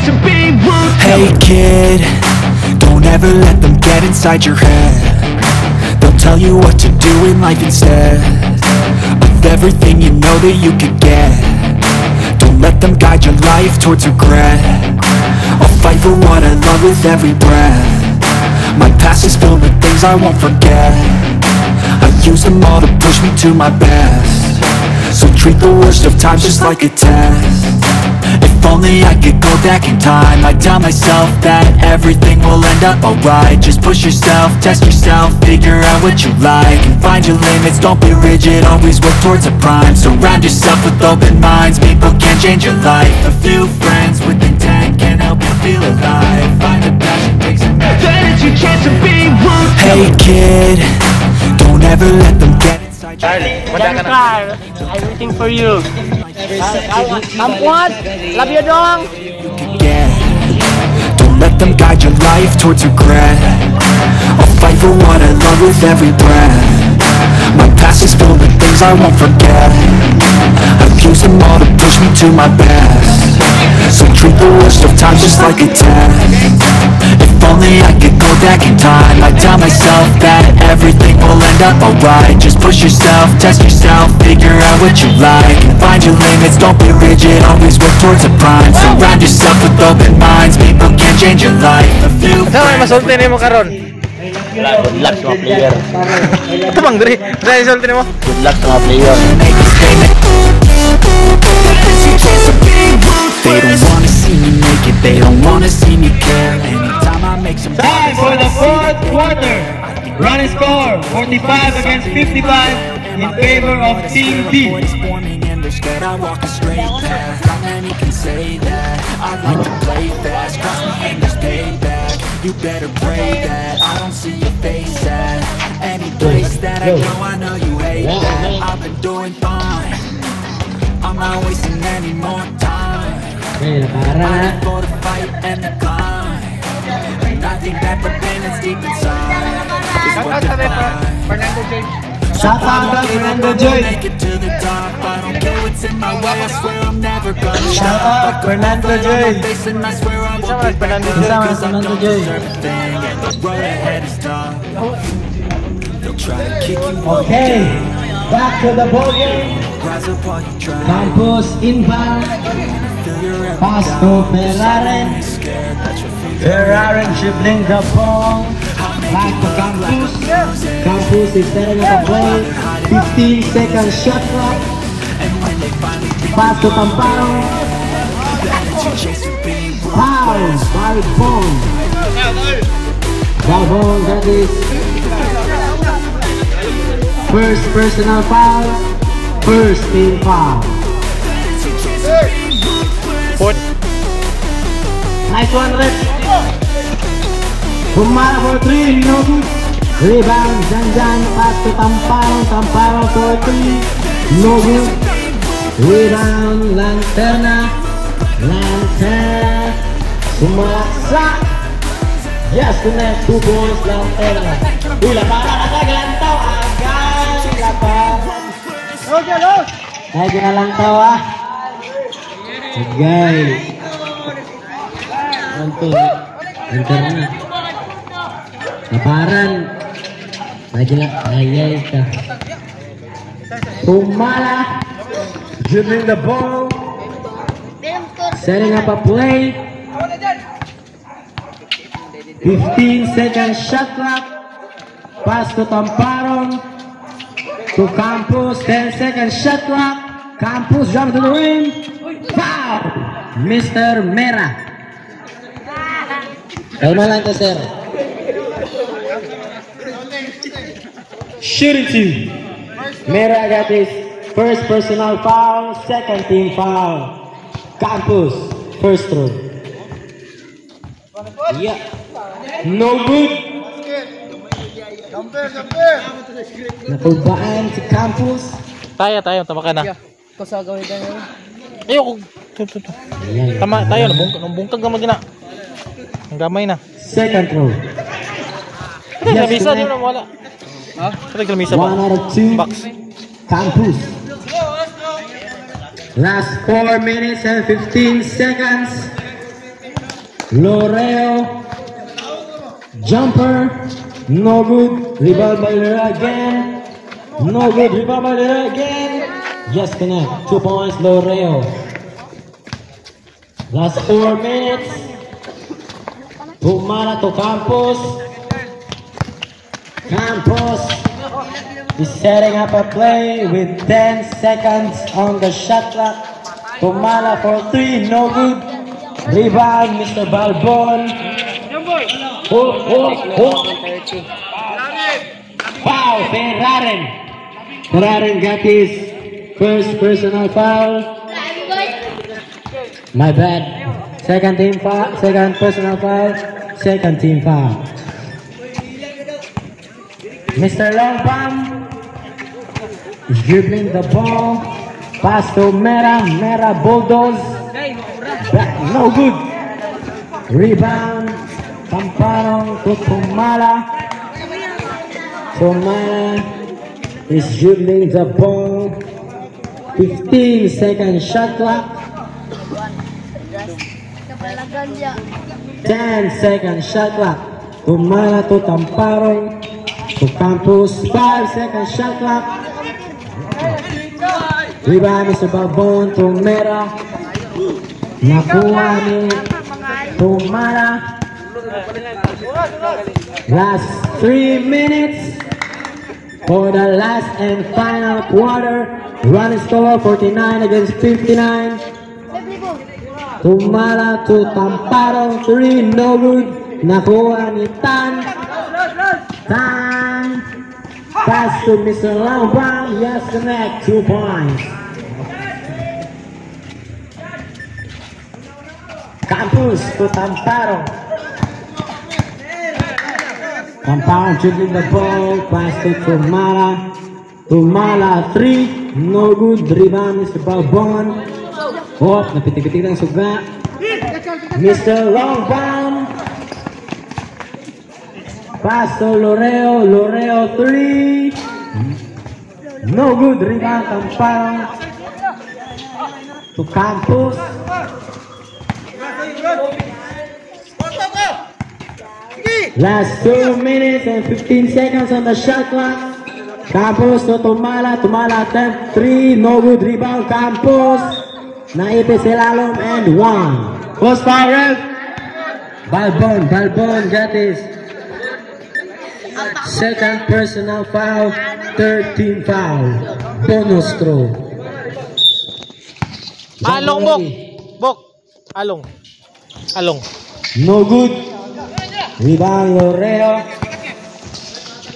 chance to be rude. Hey kid, don't ever let them get inside your head. They'll tell you what to do in life instead of everything you know that you could get. Don't let them guide your life towards regret. I'll fight for what I love with every breath. My past is filled with things I won't forget. I use them all to push me to my best. So treat the worst of times just like a test. If only I could go back in time, I'd tell myself that everything will end up alright. Just push yourself, test yourself, figure out what you like, and find your limits, don't be rigid, always work towards a prime. Surround yourself with open minds, people can change your life. A few friends with intent can help you feel alive. Find a passion, take some action. Then it's your chance to be rude. Hey kid, don't ever let them get inside your head. Giancarlo, I'm waiting for you. Kampuat, love you dong. Yeah. Don't let them guide your life towards regret. I'll fight for what I love with every breath. My past is filled with things I won't forget. I've used them all to push me to my best. So treat the worst of times just like a test. If only I could go back in time, I'd tell myself that everything will end up alright. Just push yourself, test yourself, figure out what you like, and find your limits, don't be rigid, always work towards a prime. Surround yourself with open minds, people can change your life. A few Masulti nimo karon. Good luck sa mga player. Ito bang diri? Diri masulti nimo. Good luck sa mga player. make a statement. They don't wanna see me make it, they don't wanna see me care. Anytime I make some Time for the fourth quarter. Running score 45 against 55 in favor of Team B. I walk a straight path. How many can say that? I like to play fast. Cross me and there's payback. You better pray that I don't see your face at any place that I go. I know you hate that. I've been doing fine. I'm not wasting any more time. I'm for the fight and the climb. And I think that the pain that's deep inside is what defines. Shout out to Fernando Joy. Make it to the top. I don't care what's in my way. I swear I'm never gonna Shout out Fernando Joy. and I swear I won't be back. Cause I don't deserve a thing, and the road ahead is tough. They'll try to kick you off. Okay, back to the ball game. Rise up while you try. Campus inbound. Pass to Ferraren. Ferraren dribbling the ball. Back to Campus. Campus is setting up a play. 15 seconds shot clock. Pass to Tamparo. Foul by Bond. Babon, that is first personal foul. First team foul. Nice one, Red. Humara for 3, no good. Rebound, Janjan, pass to Tamparo. Tamparo for 3, no good. Rebound, Lanterna. Lanterna. Sumaksa. Yes, the next 2 points, Lanterna. Uy, laparan agad, lantaw. Agad, laparan. Lagi na lantaw, ah. Agay. Lantaw. Lanterna. Laparan. Lagi lang. Ayay ka. Humala. Dribbling the ball. Setting up a play. 15 seconds shot clock. Pass to Tamparo. To Campus. 10 seconds shot clock. Campus jump to the ring. Foul. Mr. Mera. Kalma lang ka, sir. Shooting team. Mera got his first personal foul, second team foul. Campus, first throw. Yeah. No good. Napulbaan si Campus. Tayo, tama ka na. Kasagawin ka na. Ayoko. Tama tayo, nabungkag naman gina. Ang gamay na. Second throw. Lamisa, di mo wala. Ha? Lamisa ba? 1 out of 2. Box. Campus. Last 4 minutes and 15 seconds. Loreo. Jumper. No good. Rebound by Loreo again. No good. Rebound by Loreo again. Just connect. 2 points, Loreo. Last 4 minutes. Tumala to Campos. Campos is setting up a play with 10 seconds on the shot clock. Tumala for 3, no good. Rebound, Mr. Balbon. Foul, Ferraren. Ferraren got his first personal foul. My bad. Second team foul, second personal foul, second team foul. Mr. Longbam is dribbling the ball. Pass to Mera. Mera bulldoze. Back, no good. Rebound. Tamparong to Tumala. Tumala is dribbling the ball. 15-second shot clock. 10-second shot clock. Tumala to Tamparong. To Campos, 5-second shot clock. Rebound Mr. Balbon to Mera. Nakuha ni Tumala. Last 3 minutes for the last and final quarter. Run score 49 against 59. Tumala to Tamparong, 3, no good. Nakuha ni Tan. Tan. Pass to Mr. Longbam. Yes, connect. 2 points. Campus to Tamparong. Tamparong dribbling the ball. Pass to Tumala. Tumala 3. No good. Rebound Mr. Balbon. Oh, napitik-pitik ng suga. Mr. Longbam. Pass to Loreo. Loreo 3. No good. Rebound Tamparong. To Campus. Last 2 minutes and 15 seconds on the shot clock. Campos to Tumala. Tumala attempt 3. No good. Rebound Campos. Naipit si Lalom and 1. Post foul ref. Balbon. Balbon got his second personal foul. 13 foul. Bonus throw. Along, Bok. Bok. Along. Along. No good. Rebound Loreo.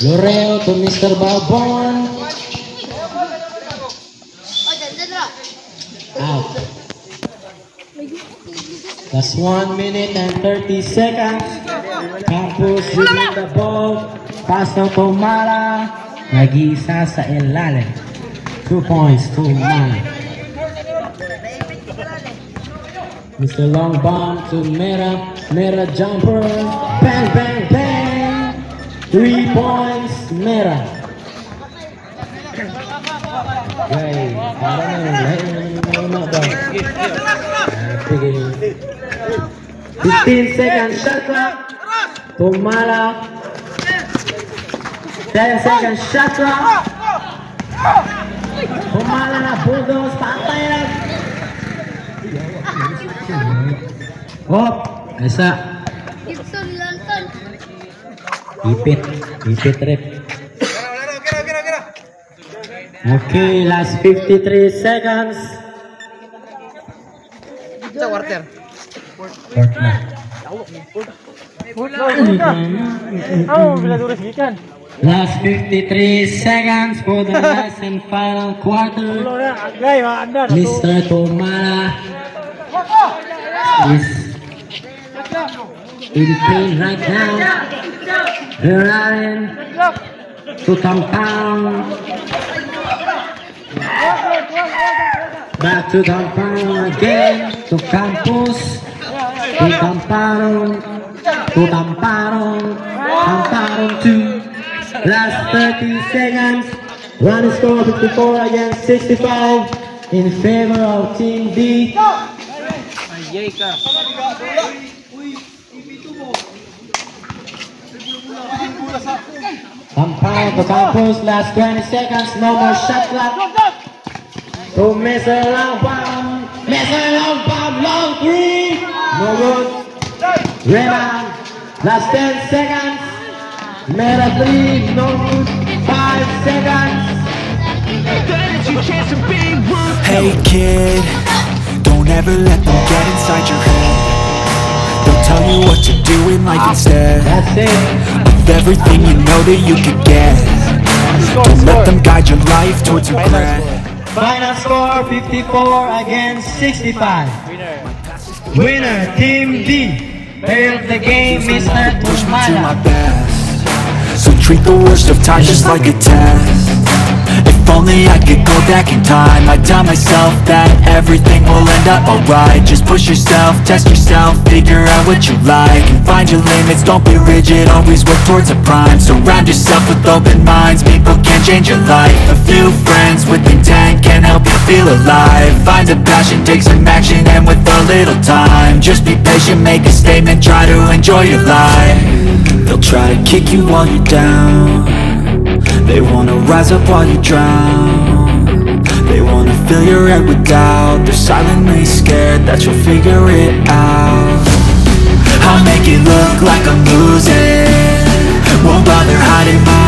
Loreo to Mr. Balbon. Out. That's 1 minute and 30 seconds. Campus dribbling the ball. Pass to Tumala. Nag-iisa sa ilalim. 2 points to Tumala. Mr. Longbam to Mera. Mera jumper. Bang, bang, bang. 3 points. Mera. Okay. Parang na ba? 15 seconds shot clock. Tumala. 10 seconds shot clock. Tumala na bulldoze. Pantay na. Hop. Isa. Ipit. Ipit rep. Okay, last 53 seconds. Sa quarter. Last 53 seconds for the last and final quarter. Mr. Tumala is in pain right now. Ferraren to Tamparong. Back to Tamparong again. To Campus. To Tamparong. To Tamparong. Tamparong 2. Last 30 seconds. Run score 54 against 65 in favor of Team D. Ayay ka. Umpire for Campus, last 20 seconds, no more shot clock. To Mr. Long Bomb, long three, no good. Rebound, last 10 seconds, made a three, no good. 5 seconds. That's your chance to be ruthless. Hey kid, don't ever let them get inside your head. They'll tell you what to do in life instead That's it. of everything you know that you could get. Don't let them guide your life towards regret. Final score 54 against 65. Winner, Team D. Player of the game, Mr. Push me to my Tumala. best. So treat the worst of times just like a test. If only I could go back in time, I'd tell myself that everything will end up alright. Just push yourself, test yourself, figure out what you like, and find your limits, don't be rigid, always work towards a prime. Surround yourself with open minds, people can change your life. A few friends with intent can help you feel alive. Find a passion, take some action, and with a little time, just be patient, make a statement, try to enjoy your life. They'll try to kick you while you're down, they wanna rise up while you drown. They wanna fill your head with doubt. They're silently scared that you'll figure it out. I'll make it look like I'm losing, won't bother hiding my